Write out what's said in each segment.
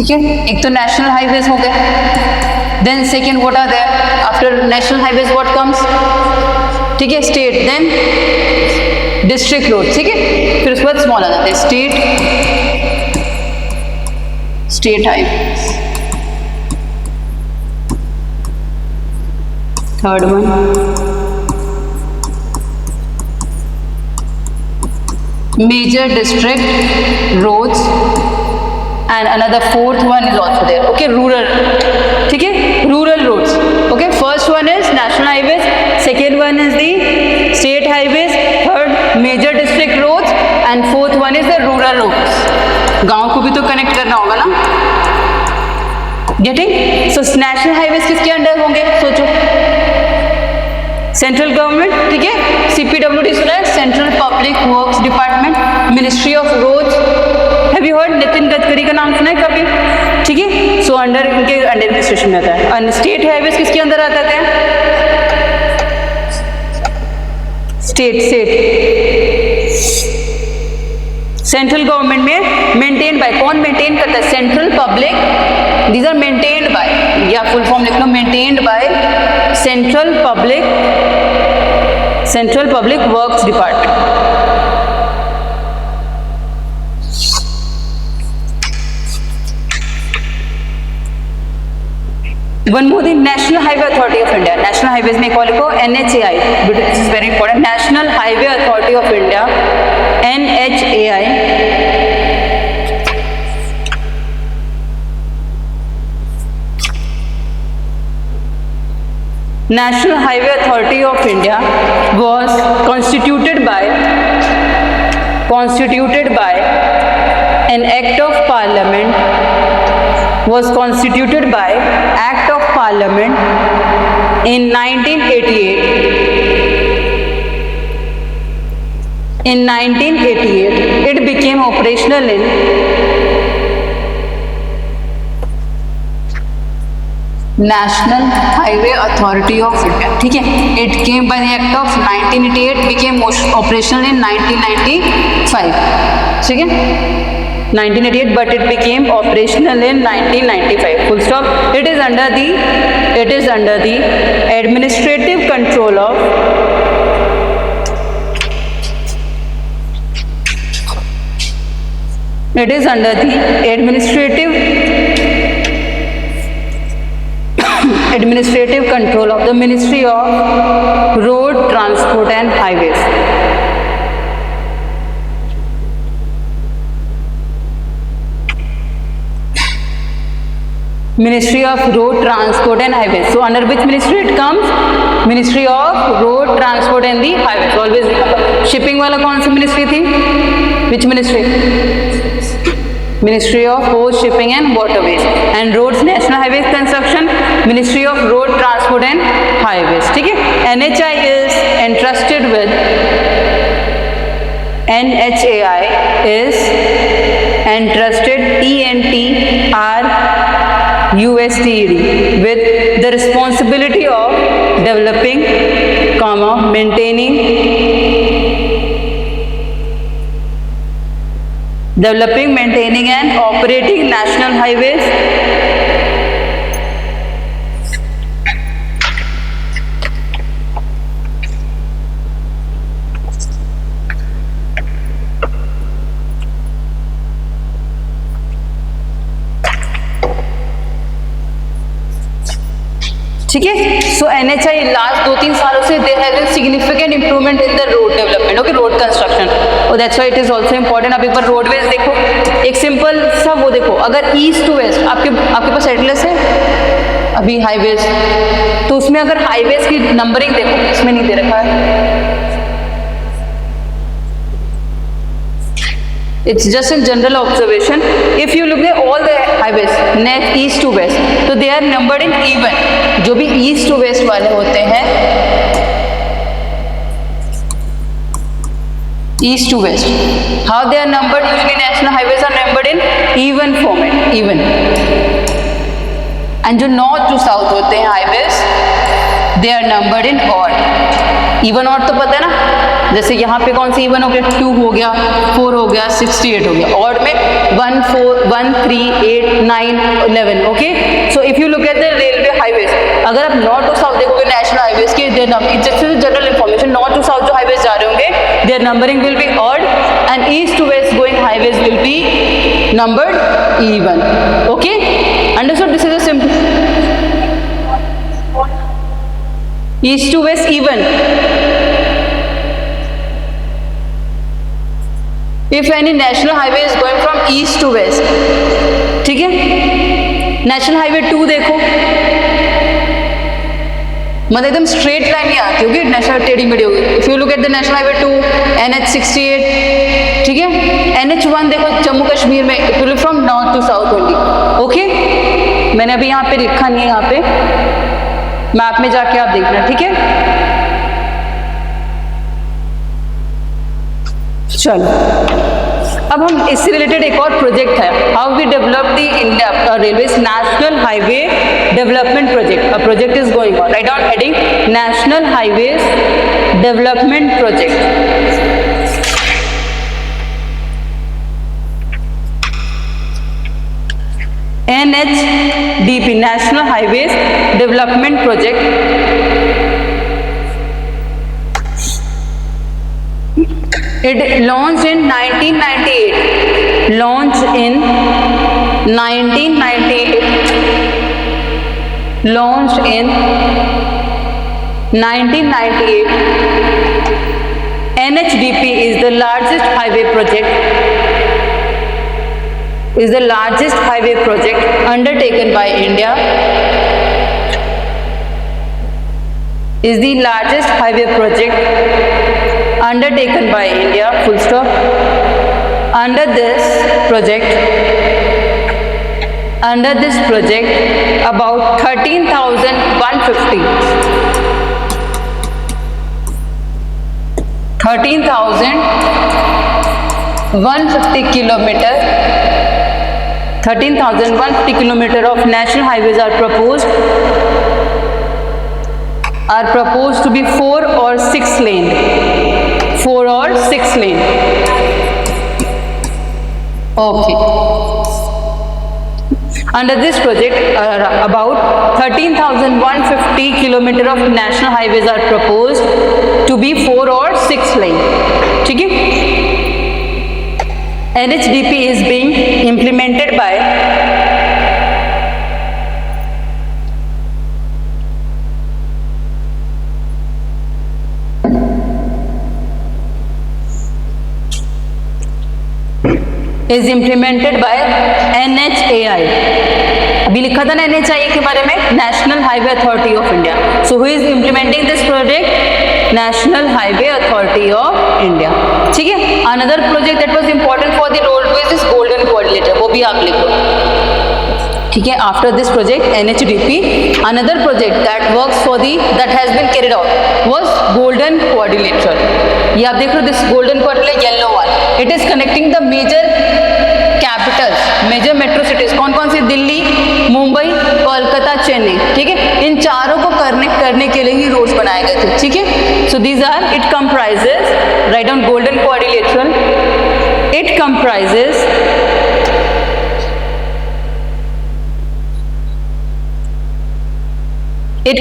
ठीक है, एक तो नेशनल हाईवेज हो गए, then second what are there after national highways, what comes, ठीक है, स्टेट, देन डिस्ट्रिक्ट रोड, ठीक है, फिर उसके बाद स्मॉल आ जाते हैं, state highways, third one major district roads, and another fourth one is also there, okay, rural, ठीक है, rural roads, okay, first one is national highways, second one is the state highways, third major district roads, and fourth one is the rural roads. गांव को भी तो connect करना होगा ना, getting? So national highways किसके अंडर होंगे, सोचो, सेंट्रल गवर्नमेंट, ठीक है, CPWD सुना है, central public works department, ministry of roads, have you heard, Nitin Gadkari का नाम सुना है कभी, ठीक है, सो अंडर इनके अंडर एडमिनिस्ट्रेशन में आता है। और स्टेट हाईवेज किसके अंदर आता है, स्टेट सेंट्रल गवर्नमेंट में मेंटेन बाय, कौन मेंटेन करता है, central public, these are maintained by, या फुल फॉर्म लिख लो, maintained by central public works department. One more thing, national highway authority of India, national highways में एक और लिखो NHAI, this is very important, national highway authority of India, NHAI, National Highway Authority of India was constituted by an act of parliament, was constituted by act of parliament in 1988. In 1988 it became operational in National Highway Authority of India, ठीक है, it came by the act of 1988, became operational in 1995, ठीक है, 1988, but it became operational in 1995, full stop. It is under the administrative control of administrative control of the Ministry of Road Transport and Highways. Ministry of Road Transport and Highways. So under which ministry it comes? Ministry of Road Transport and the Highways. Always remember. Shipping वाला कौन सी ministry थी? Which ministry? Ministry of Post, Shipping and Waterways. And Roads, National Highways Construction, Ministry of Road Transport and Highways, ठीक है, NHAI is entrusted with ENTRUSTED with the responsibility of developing, maintaining and operating national highways, ठीक है। सो NHAI last 2-3 सालों से there has been significant improvement in the road development, okay, road construction, और that's why it is also important. अब एक बार roadways देखो, एक simple सा वो देखो, अगर ईस्ट टू वेस्ट आपके पास एटलस है अभी हाईवेज, तो उसमें अगर हाईवेज की नंबरिंग देखो, इसमें नहीं दे रखा है, it's just a general observation. If you look at all the highways next east to west, so they are numbered in even. जो भी east to west वाले होते हैं, east to west, how they are numbered? Usually national highways are numbered in even format, even. And जो north to south होते हैं highways, they are numbered in odd. Even odd तो पता है ना, जैसे यहाँ पे कौन सा इवन हो गया, 2 हो गया, 4 हो गया, 68 हो गया, ऑड में 1 4 1 3 8 9 11. Okay, so if you look at the railway highways, अगर आप नॉर्थ टू साउथ देखोगे नेशनल हाईवेज के general information, north to south जो हाईवेज जा रहे होंगे their numbering will be odd and east to west going highways will be numbered even. Okay, understood? This is a simple east to west even. If any national highway is going from east to west, ठीक है, national highway 2 देखो, मतलब एकदम straight line नहीं आती होगी, national टेढ़ी मेढ़ी होगी. If you look at the national highway 2, NH 68, ठीक है, NH 1 देखो जम्मू कश्मीर में, it will from north to south only. Okay, मैंने अभी यहाँ पे लिखा नहीं है, यहाँ पे मैप में जाके आप देखना, ठीक है. चलो, अब हम इससे रिलेटेड एक और प्रोजेक्ट है, how we develop the India railways national highway development project. A project is going on, right down heading national highways development project. NHDP, National Highways Development Project. It launched in 1998. Launched in 1998. Launched in 1998. NHDP is the largest highway project. Is the largest highway project undertaken by India. Is the largest highway project undertaken by India. Full stop. Under this project, about 13,150. 13,150 kilometer. 13,150 kilometer of national highways are proposed to be 4 or 6 lane. 4 or 6 lane. Okay. Under this project, about 13,150 kilometer of national highways are proposed to be 4 or 6 lane. ठीक है? NHDP is being implemented by NHAI. अभी लिखा था ना NHAI के बारे में, national highway authority of India. So who is implementing this project? National highway authority of India. ठीक है. Another project that was important for the roadways is golden coordinator, वो भी आप लिखो. ठीक है. After this project NHDP, another project that works for that has been carried out was golden coordinator. ये आप देख रहे हो, this golden coordinator yellow one, it is connecting the major capitals, major metro cities. कौन कौन सी? दिल्ली, मुंबई, कोलकाता, चेन्नई. ठीक है. इन चारों को कनेक्ट करने के लिए ही रोड्स बनाए गए थे. ठीक है. So these are, it comprises, right down golden coordinator. It comprises the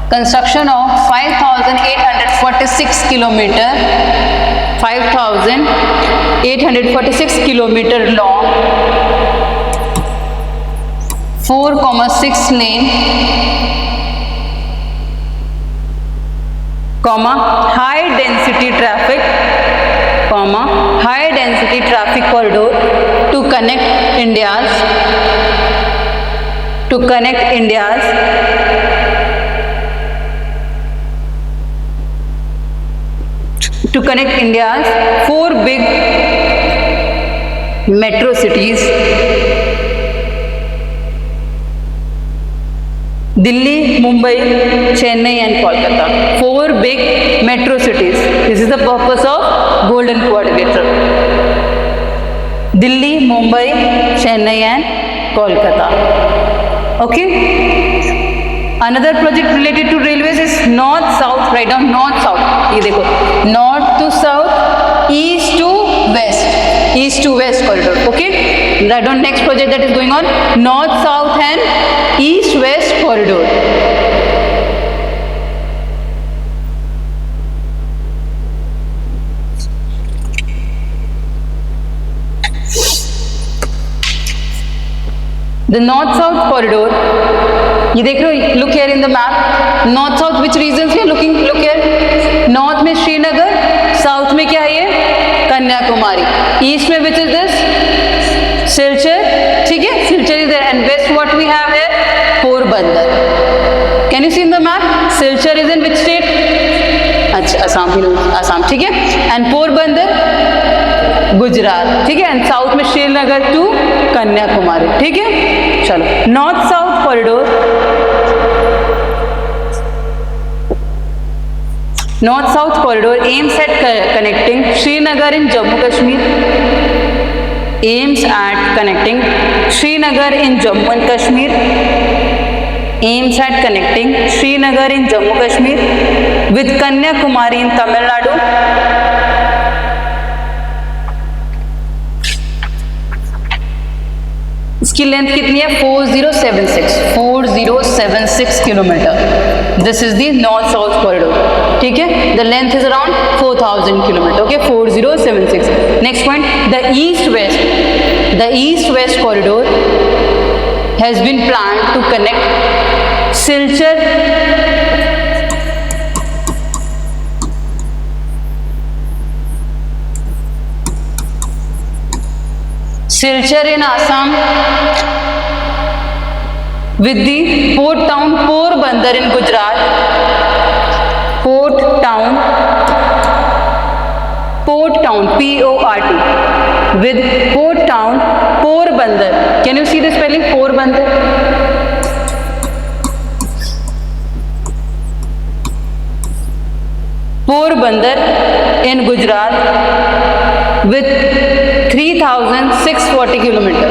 construction of 5,846 kilometer, 5,846 kilometer long, 4,6 lane, high density traffic corridor to connect India's 4 big metro cities: Delhi, Mumbai, Chennai and Kolkata. 4 big metro cities. This is the purpose of golden coordinator. Delhi, Mumbai, Chennai and Kolkata. Okay. Another project related to railways is north south. Write down north south. ये देखो, north to south, east to west corridor. Okay. Write down next project that is going on, north south and east west corridor. The north-south corridor, ये देख रहे हो, look here in the map, north-south which regions here, look here, north में Srinagar, south में क्या है ये, Kanyakumari, east में which is this, सिलचर, ठीक है, Silchar is there, and west what we have here, Porbandar. Can you see in the map, Silchar is in which state, अच्छा असम, ठीक है, and पोरबंदर गुजरात, ठीक है, एंड साउथ में श्रीनगर टू कन्याकुमारी, ठीक है. चलो, north south corridor, north south corridor aims at connecting Srinagar in Jammu Kashmir, aims at connecting Srinagar in Jammu and Kashmir, aims at connecting Srinagar in Jammu Kashmir with Kanyakumari in Tamil Nadu. इसकी लेंथ कितनी है, 4076 kilometre. This is the north south corridor, ठीक है. The length is around 4000 kilometre. Okay, 4076. Next point, the east west corridor has been planned to connect Silchar in Assam with the port town Porbandar in Gujarat. Port town P-O-R-T with port town Porbandar. Can you see the spelling Porbandar? Porbandar in Gujarat with 3640 kilometer.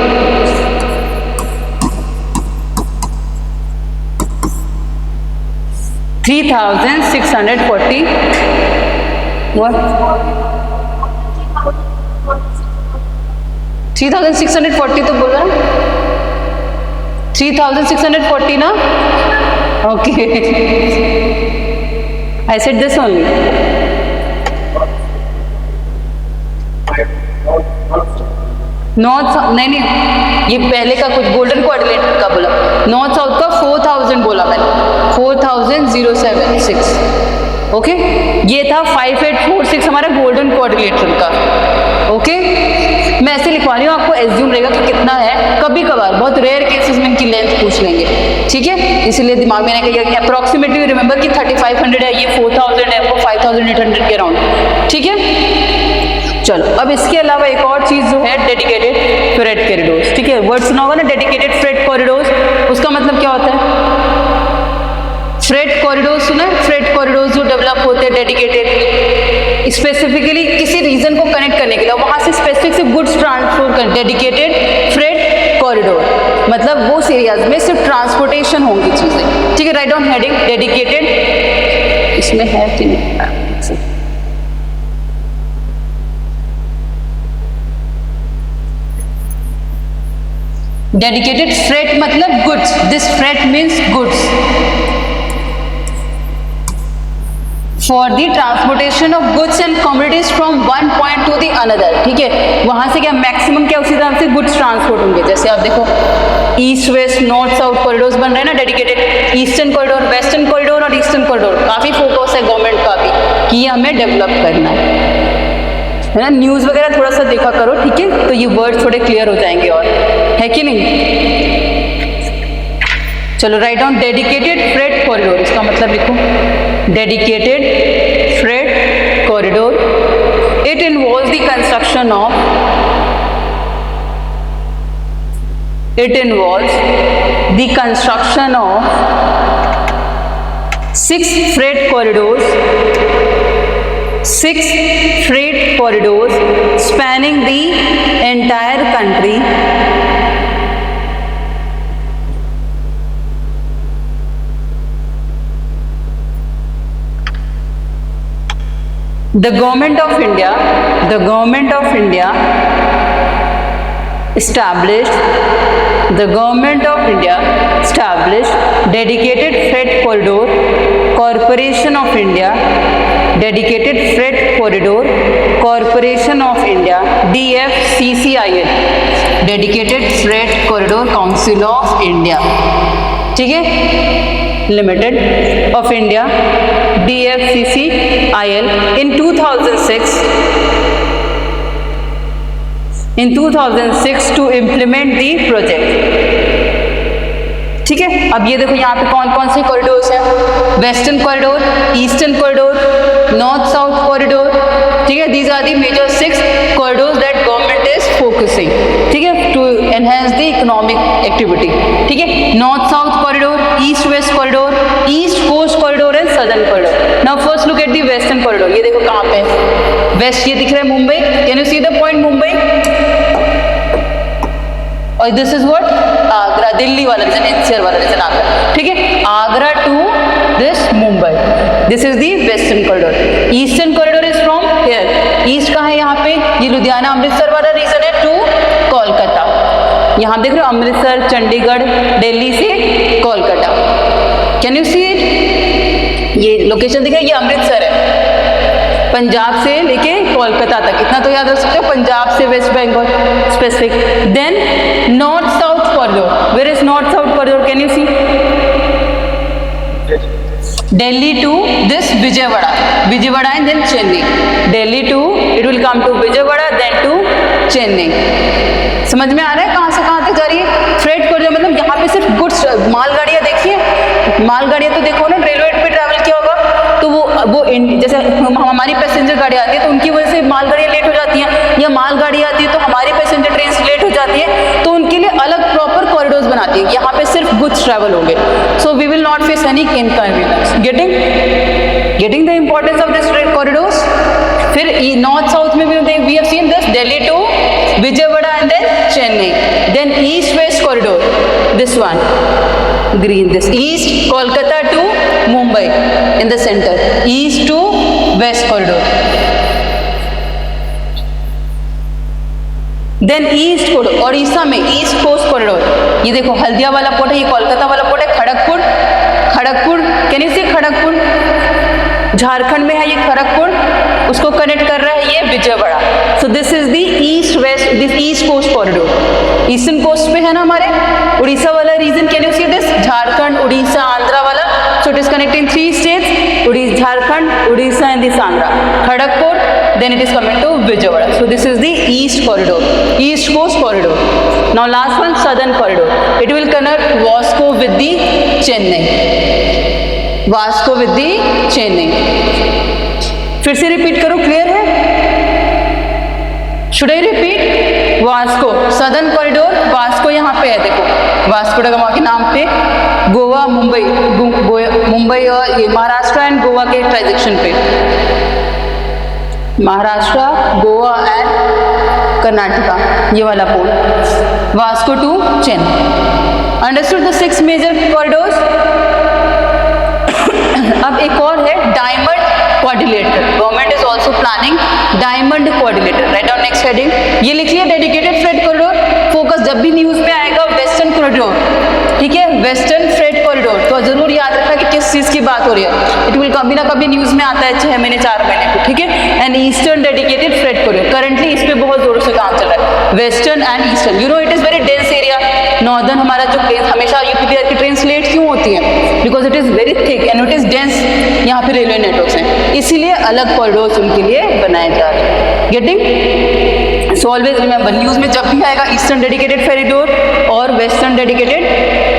What? 3640 तो बोला, 3640 ना. Okay. I said this only. North, नहीं, ये पहले का कुछ golden coordinator का बोला. नॉर्थ साउथ का 4000 बोला मैंने, 4076. ओके, ये था 5846 हमारा गोल्डन कोऑर्डिनेटर का. ओके, मैं ऐसे लिखवा रही हूँ, आपको एज्यूम रहेगा कि कितना है. कभी कभार बहुत रेयर केसेस में इनकी लेंथ पूछ लेंगे, ठीक है, इसलिए दिमाग में नहीं कहिए. अप्रोक्सीमेटली रिमेंबर कि 3500 है, ये 4000 है, वो 5800 के अराउंड, ठीक है. चलो, अब इसके अलावा एक और चीज जो है, डेडिकेटेड फ्रेट कॉरिडोर्स, ठीक है. वर्ड सुना होगा ना, डेडिकेटेड फ्रेट कॉरिडोर्स. उसका मतलब क्या होता है, फ्रेट कॉरिडोर्स सुना है. फ्रेट कॉरिडोर्स जो डेवलप होते हैं डेडिकेटेड, स्पेसिफिकली किसी रीजन को कनेक्ट करने के लिए, वहां से स्पेसिफिक से गुड्स ट्रांसपोर्ट कर. डेडिकेटेड फ्रेट कॉरिडोर मतलब वो एरियाज में सिर्फ ट्रांसपोर्टेशन होंगी चीजें, ठीक है. राइट डाउन हेडिंग डेडिकेटेड, इसमें है कि नहीं, डेडिकेटेड फ्रेट मतलब goods. This freight means goods for the transportation of goods and commodities from one point two the another, ठीक है. वहां से क्या मैक्सिमम क्या उसी तरह से गुड्स ट्रांसपोर्ट होंगे. जैसे आप देखो, east west north south corridors बन रहे हैं ना dedicated. Eastern corridor, western corridor और ईस्टर्न कॉरिडोर, काफी फोकस है गवर्नमेंट का भी कि ये हमें डेवलप करना है ना. न्यूज वगैरह थोड़ा सा देखा करो, ठीक है, तो ये वर्ड थोड़े क्लियर हो जाएंगे, और है कि नहीं. चलो, write down dedicated freight corridor. इसका मतलब लिखो, dedicated freight corridor. It involves the construction of, it involves the construction of 6 freight corridors spanning the entire country The government of India established dedicated freight corridor, Corporation of India, dedicated freight corridor, Corporation of India, DFCCIL, dedicated freight corridor council of India, ठीक है, Limited of India, DFCCIL, in 2006 to implement the project. ठीक है, अब ये देखो यहाँ पे कौन कौन से कॉरिडोर्स हैं, western corridor, eastern corridor, north south corridor, ठीक है, these are the major 6 corridors that government is focusing, ठीक है, to enhance the economic activity, ठीक है, north south corridor, east west corridor, east coast corridor and southern corridor. Now first look at the western corridor. ये देखो कहाँ पे है, waste ये दिख रहा है Mumbai, can you see the point Mumbai, और this is what Agra, Delhi वाला रीजन, एनसीआर वाला रीजन आगरा, ठीक है, Agra to this Mumbai, this is the western corridor. Eastern corridor is from here, east कहाँ है यहाँ पे, ये लुधियाना अमृतसर वाला रीजन है, टू कोलकाता. यहाँ देख रहे हो अमृतसर, चंडीगढ़, दिल्ली से Kolkata, can you see it, ये लोकेशन दिख रहा है, ये अमृतसर है, पंजाब से लेके कोलकाता तक, इतना तो याद रख सकते हो, पंजाब से West Bengal specific. Then north south corridor, where is north south corridor, can you see, Delhi to this Vijayawada and then Chennai, Delhi to, it will come to Vijayawada then to Chennai. समझ में आ रहा है कहाँ से कहाँ तक जा रही है फ्रेट कॉरिडोर, मतलब यहाँ पे सिर्फ गुड्स, मालगाड़ियाँ देखिए, मालगाड़ियाँ तो देखो ना, रेलवे पे ट्रैवल किया होगा तो वो जैसे हमारी पैसेंजर गाड़ी आती है तो उनकी वजह से मालगाड़ियाँ लेट हो जाती हैं, या मालगाड़ी आती है तो हमारी पैसेंजर ट्रेन लेट हो जाती है, तो उनके लिए अलग प्रॉपर कॉरिडोर्स बनाती है. यहाँ पे सिर्फ गुड्स ट्रैवल होंगे, so we will not face any inconvenience. Getting the importance of this corridors. फिर नॉर्थ साउथ में भी we have seen this, Delhi to Vijayawada and then Chennai. Then east west corridor, this one green, this east Kolkata to Mumbai in the center, east to west corridor. Then east corridor, Odisha में east coast corridor, ये देखो हल्दिया वाला port है, ये कोलकाता वाला port है, Kharagpur, can you सी खड़गपुर, झारखंड में है ये खड़गपुर, उसको कनेक्ट कर रहा है ये Vijayawada. So this is the east west, this east coast corridor, eastern coast पे है ना हमारे उड़ीसा वाला रीजन, can you see this, Jharkhand, Orissa, Andhra वाला, so it is connecting 3 states, Jharkhand, Orissa and this Andhra, Kharagpur, then it is coming to Vijayawada. So this is the east corridor, east coast corridor. Now last one, southern corridor. It will connect Vasco with the Chennai. फिर से repeat करो, clear है? Should I repeat? Vasco, southern corridor, Vasco यहाँ पे है, देखो Vasco दा gamma के नाम पे गोवा, मुंबई और ये महाराष्ट्र एंड गोवा के ट्रांजैक्शन पे, महाराष्ट्र, गोवा एंड कर्नाटका, ये वाला pole, Vasco to Chennai. Understood the 6 major corridors. अब एक और है diamond coordinator, government is also planning diamond coordinator. Right down next heading, ये लिखिए डेडिकेटेड फ्रेट कॉरिडोर. फोकस जब भी न्यूज में आएगा वेस्टर्न कॉरिडोर, ठीक है, वेस्टर्न फ्रेट कॉरिडोर, तो जरूर याद रखना कि किस चीज की बात हो रही है. इट विल कभी ना कभी न्यूज में आता है 6 महीने 4 महीने को, ठीक है. And eastern dedicated freight corridor, currently इस पे बहुत जोरों से काम चल रहा है, western and eastern. You know it is very dense area. Northern हमारा जो ट्रेन, हमेशा यूपी बिहार की ट्रेन लेट क्यों होती है, because it is very thick and it is dense, यहाँ पे रेलवे नेटवर्क्स हैं, इसीलिए अलग कॉरिडोर्स उनके लिए बनाए जा रहे हैं. Getting? So always remember, news में जब भी आएगा ईस्टर्न डेडिकेटेड कॉरिडोर और western dedicated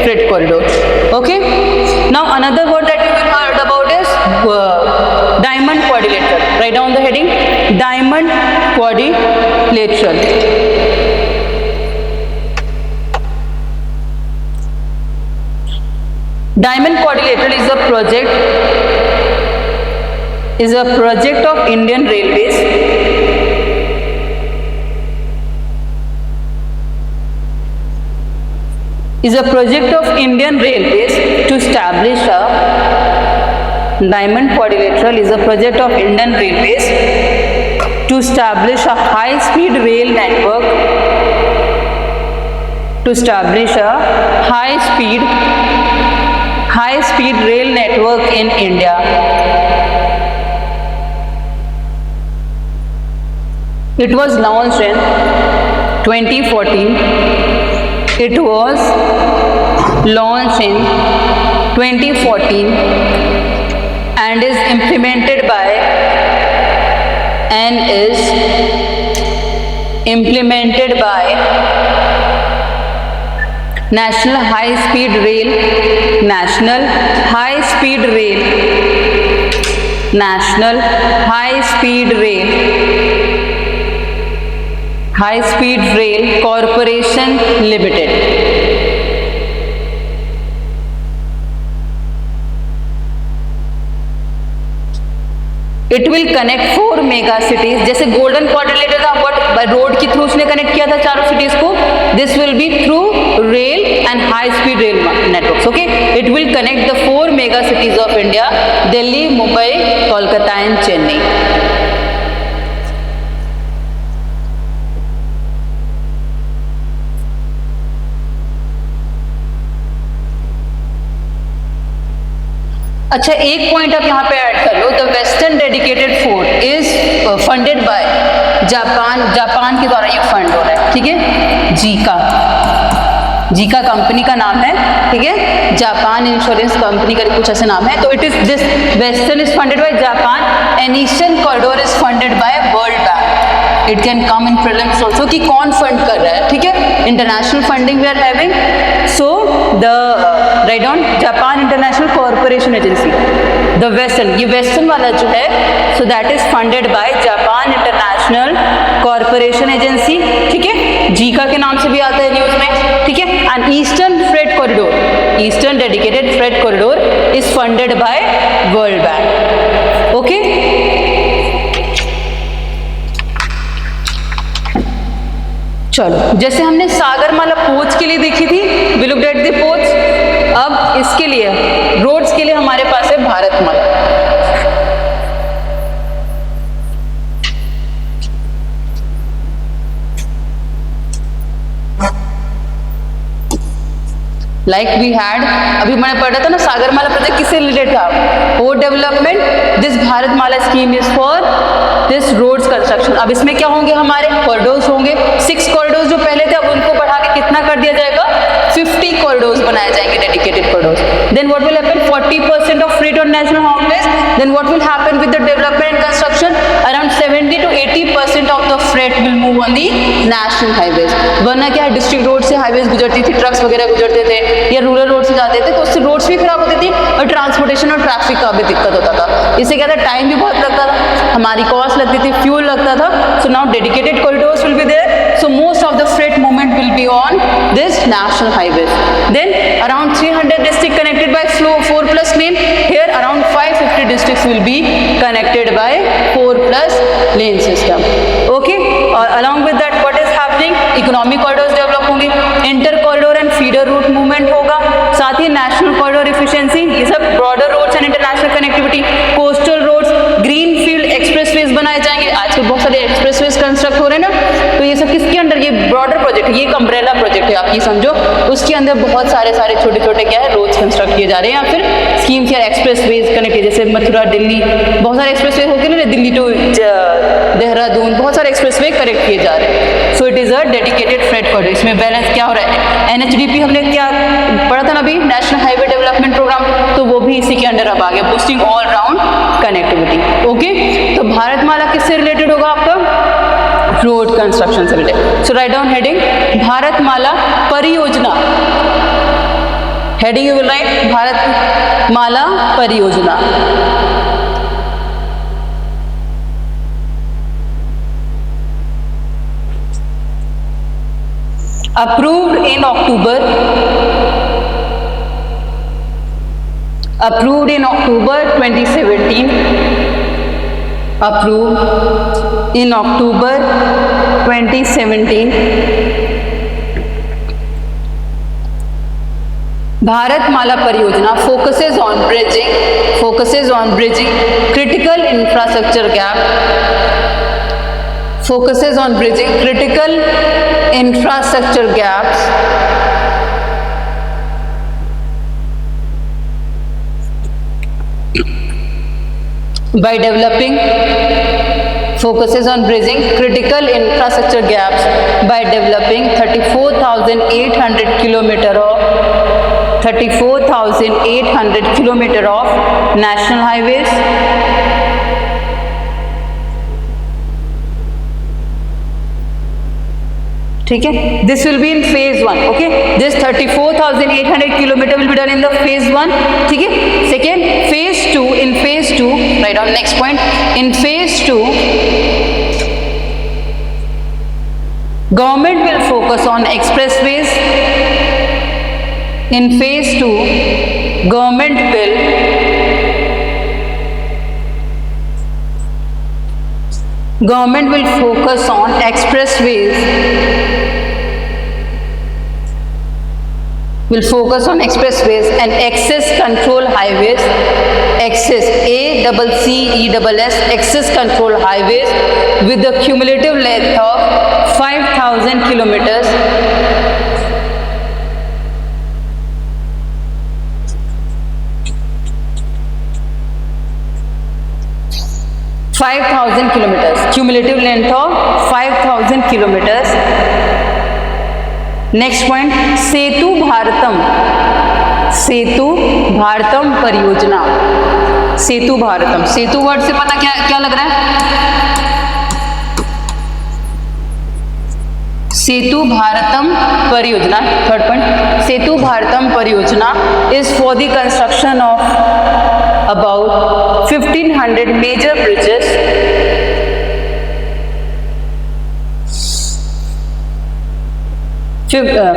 freight corridor. Okay, now another word that you will heard about is diamond coordinator. Right down the heading, diamond coordinator. Diamond Coordinator is a project of Indian Railways to establish a Diamond Quadrilateral is a project of Indian Railways to establish a high-speed rail network. To establish a high-speed rail network in India. It was launched in 2014. It was launched in 2014 and is implemented by National High Speed Rail Corporation Limited. It will connect 4 mega cities. जैसे golden quadrilateral था, but by road के through उसने connect किया था चारों cities को. This will be through rail and high speed rail networks. Okay, it will connect the 4 mega cities of India: Delhi, Mumbai, Kolkata and Chennai. अच्छा, एक पॉइंट आप यहाँ पे ऐड कर लो. The western dedicated fort is funded by Japan के द्वारा ये फंड हो रहा है. ठीक है, जीका कंपनी का नाम है. ठीक है, जापान इंश्योरेंस कंपनी का कुछ ऐसे नाम है. तो it is this western is funded by Japan and eastern corridor is funded by world bank. It can come in prelims also कि कौन फंड कर रहा है. ठीक है, international funding we are having. So the right down Japan international corporation agency. The western, ये western वाला जो है, so that is funded by Japan international corporation agency. ठीक है, जीका के नाम से भी आता है न्यूज में. ठीक है, and eastern freight corridor, eastern dedicated freight corridor is funded by world bank. Okay, चलो, जैसे हमने सागरमाला पोर्ट्स के लिए देखी थी, we looked at the ports. अब इसके लिए रोड्स के लिए हमारे पास है भारतमाला. लाइक वी हैड, अभी मैंने पढ़ा था ना, सागरमाला प्रोजेक्ट किससे रिलेटेड था? Port development. This Bharatmala scheme is for this roads construction. अब इसमें क्या होंगे? हमारे कॉरिडोर्स होंगे. 6 कॉरिडोर्स जो पहले थे, अब उनको बढ़ा के कितना कर दिया जाएगा? 50 कॉरिडोर्स बनाए जाएंगे, dedicated corridors. Then what will happen? 40% of freight on national highways. Then what will happen with the development and construction? Around 70 to 80% of the freight will move on the national highways. वरना क्या, district road से highways गुजरती थी, trucks वगैरह गुजरते थे, या rural road से जाते थे, तो उससे रोड्स भी खराब होती थी और ट्रांसपोर्टेशन और ट्रैफिक का भी दिक्कत होता था. इससे क्या था? टाइम भी बहुत लगता था, हमारी कॉस्ट लगती थी, फ्यूल लगता था. So now dedicated corridors will be there. So most of the freight movement will be on this national highways. Then around 300 districts connected by 4+ lane. Here around 550 districts will be connected by 4+ lane system. Okay, और along with that what is happening? Economic corridors develop होंगे, inter corridor and feeder route movement होगा, साथ ही national corridor efficiency, ये सब broader roads and international connectivity, coastal roads, green field expressways बनाए जाएंगे. आजकल बहुत सारे एक्सप्रेसवेज कंस्ट्रक्ट हो रहे हैं ना, तो ये सब किसके अंडर? ये ब्रॉडर प्रोजेक्ट, ये एक अम्ब्रेला प्रोजेक्ट है, आप ये समझो. उसके अंदर बहुत सारे छोटे छोटे क्या है, रोड्स कंस्ट्रक्ट किए जा रहे हैं, या फिर स्कीम्स या एक्सप्रेसवेज कनेक्ट, जैसे मथुरा दिल्ली, बहुत सारे एक्सप्रेसवे होते हैं ना, दिल्ली टू देहरादून, बहुत सारे एक्सप्रेसवे कनेक्ट किए जा रहे हैं. सो it is a dedicated freight corridor. इसमें बैलेंस क्या हो रहा है? NHDP हमने क्या पढ़ा था ना अभी, नेशनल हाईवे डेवलपमेंट प्रोग्राम, तो वो भी इसी के अंडर अब आ गया, boosting all round connectivity. Okay, तो भारतमाला किससे रिलेटेड होगा आपका? रोड कंस्ट्रक्शन से रिलेटेड. सो राइट डाउन हेडिंग भारतमाला परियोजना. Heading you will write Bharatmala परियोजना. Approved in October 2017. Approved in October 2017. Bharatmala Pariyojana focuses on bridging critical infrastructure gap. Focuses on bridging critical infrastructure gaps by developing. Focuses on bridging critical infrastructure gaps by developing 34,800 kilometer of national highways, ठीक है. This will be in phase 1. Okay, this 34,800 kilometer will be done in the phase 1. ठीक है. Second, phase 2. In phase 2, write down next point. In phase 2, government will focus on expressways. In phase 2, government will focus on expressways. Will focus on expressways and access control highways. Access access control highways with the cumulative length of 5,000 kilometers. 5,000 kilometers. Cumulative length of 5,000 kilometers. Next point, Setu Bharatam परियोजना. सेतु भारतम, सेतु word से पता क्या लग रहा है? सेतु भारतम परियोजना. Third point, Setu Bharatam परियोजना is for the construction of about 1,500 major bridges.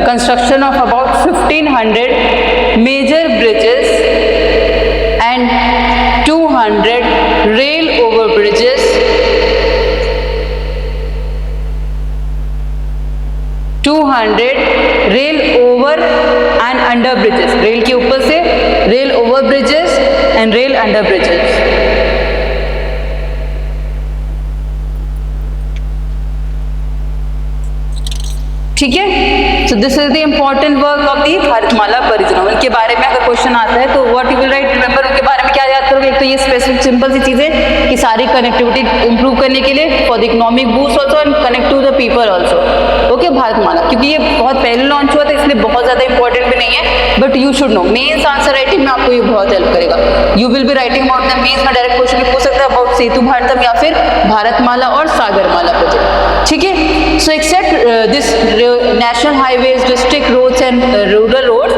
Construction of about 1,500 major bridges and 200 rail over bridges. 200 rail over and under bridges. Rail के ऊपर से rail over bridges and rail under bridges. ठीक है. सो this is the important work of the Bharatmala परियोजना. उनके बारे में अगर क्वेश्चन आता है तो what you will write. Remember उनके बारे में क्या याद करोगे? एक तो ये स्पेसिफिक सिंपल सी चीजें कि सारी कनेक्टिविटी इंप्रूव करने के लिए for the economic boost also and connect to the people also. Okay, Bharatmala क्योंकि ये बहुत पहले लॉन्च हुआ था इसलिए बहुत ज्यादा इंपॉर्टेंट भी नहीं है, but you should know. Mains answer writing में आपको ये बहुत हेल्प करेगा. You will be writing about the mains में डायरेक्ट क्वेश्चन भी पूछ सकता है अबाउट सेतु भारतम या फिर भारतमाला और सागरमाला प्रोजेक्ट. ठीक है. So except this national highways, district roads and rural roads.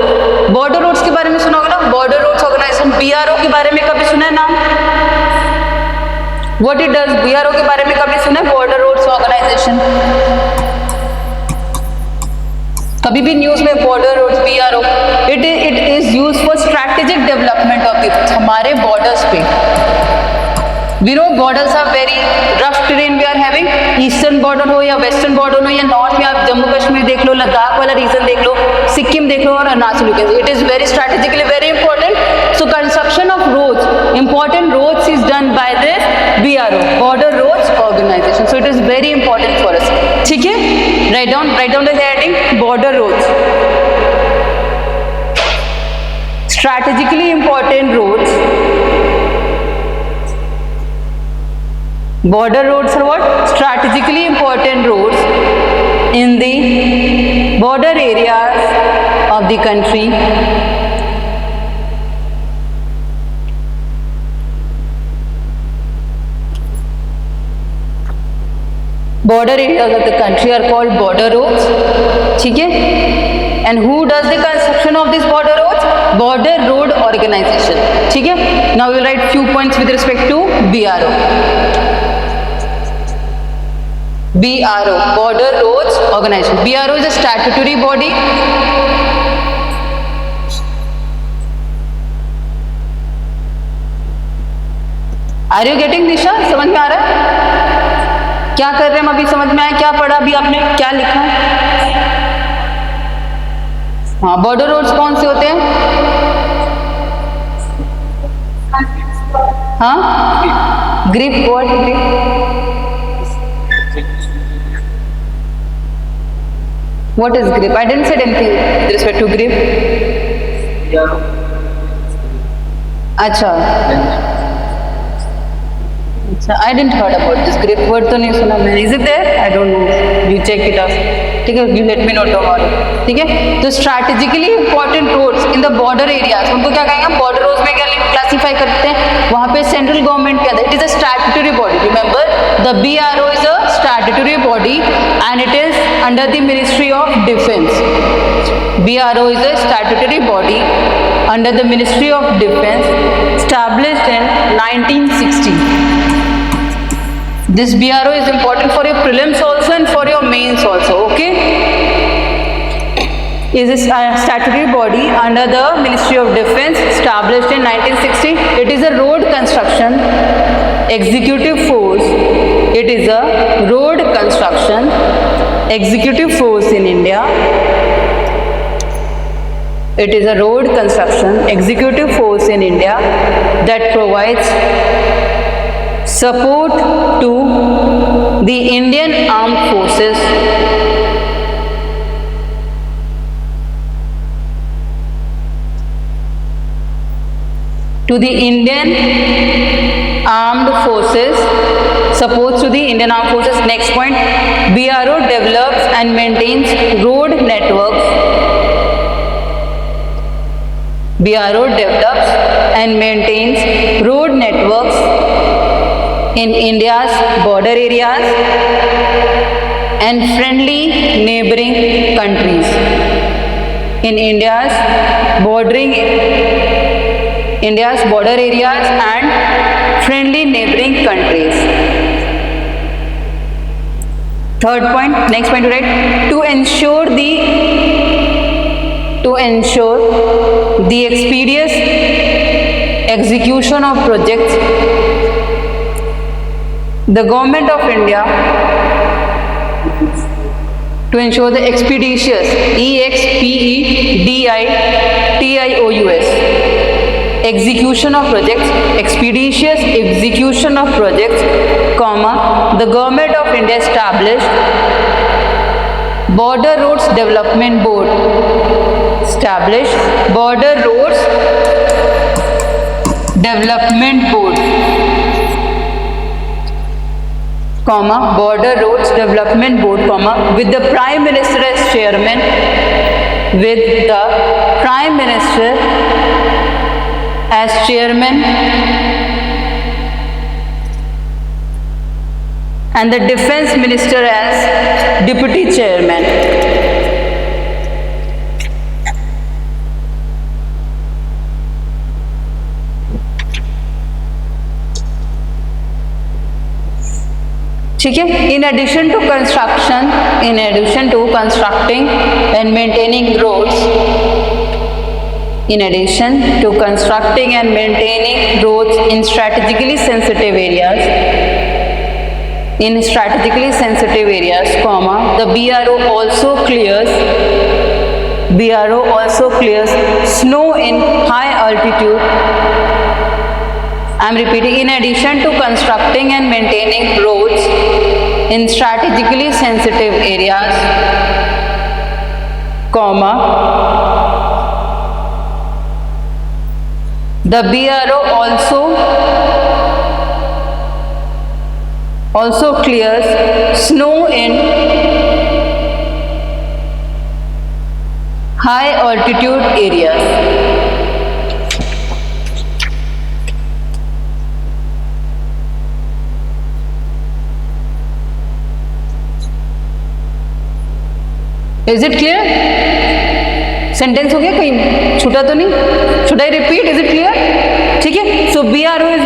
Border roads के बारे में सुना होगा ना. बॉर्डर रोड्स ऑर्गेनाइजेशन BRO के बारे में कभी सुना है नाम? What it does? BRO के बारे में कभी सुना है? Border roads organisation. कभी भी न्यूज में border roads BRO, it is use for strategic development of the हमारे बॉर्डर्स पे. We know borders are very rough terrain we are having. Eastern border हो या वेस्टर्न बॉर्डर हो या नॉर्थ में आप जम्मू कश्मीर देख लो, लद्दाख वाला रीजन देख लो, सिक्किम देख लो और Arunachal. It is very strategically very important. So construction of roads, important roads is done by this BRO, border roads organisation. So it is very important for us. ठीक है. Right down the heading border roads. Strategically important roads. Border roads are what? Strategically important roads in the border areas of the country. Border areas of the country are called border roads. ठीक है. And who does the construction of these border roads? Border Road Organization. ठीक है. Now we will write few points with respect to BRO. BRO, Border Roads Organization. BRO is a statutory body. Are you getting दिशा? समझ में आ रहा है? क्या कर रहे हैं हम अभी? समझ में आया? क्या पढ़ा अभी आपने? क्या लिखा है? हाँ, बॉर्डर रोड्स कौन से होते हैं? हाँ, grip, what grip? What is grip? I didn't say anything with respect to grip. अच्छा, I didn't heard about this grip word तो नहीं सुना मैंने. Is it there? I don't know. You check it out. ठीक है, you let me know tomorrow. ठीक है, तो strategically important roads in the border areas, उनको क्या कहेंगे? Border roads में क्या classify करते हैं? वहाँ पे central government क्या है? It is a statutory body. Remember, the BRO is a statutory body and it is under the Ministry of Defence. BRO is a statutory body under the Ministry of Defence, established in 1960. This BRO is important for your prelims also and for your mains also, okay? Is a statutory body under the Ministry of Defence, established in 1960. It is a road construction executive force. It is a road construction executive force in India. It is a road construction executive force in India that provides support to the Indian Armed Forces supports to the Indian Armed Forces. Next point, BRO develops and maintains road networks. BRO develops and maintains road networks in India's border areas and friendly neighboring countries. In India's border areas and friendly neighboring countries. Third point, next point to write, to ensure the expeditious execution of projects, the Government of India, to ensure the expeditious, expeditious execution of projects, expeditious execution of projects, comma, the Government of India established Border Roads Development Board, established Border Roads Development Board, comma, Border Roads Development Board, comma, with the Prime Minister as chairman, with the Prime Minister as chairman and the Defence Minister as deputy chairman. ठीक है, in addition to constructing and maintaining roads, in strategically sensitive areas, comma, the BRO also clears snow in high altitude. I am repeating, in addition to constructing and maintaining roads in strategically sensitive areas, comma, the BRO also clears snow in high altitude areas. Is it clear? Sentence हो गया, कहीं छूटा तो नहीं? Should I repeat? Is it clear? ठीक है, so BRO is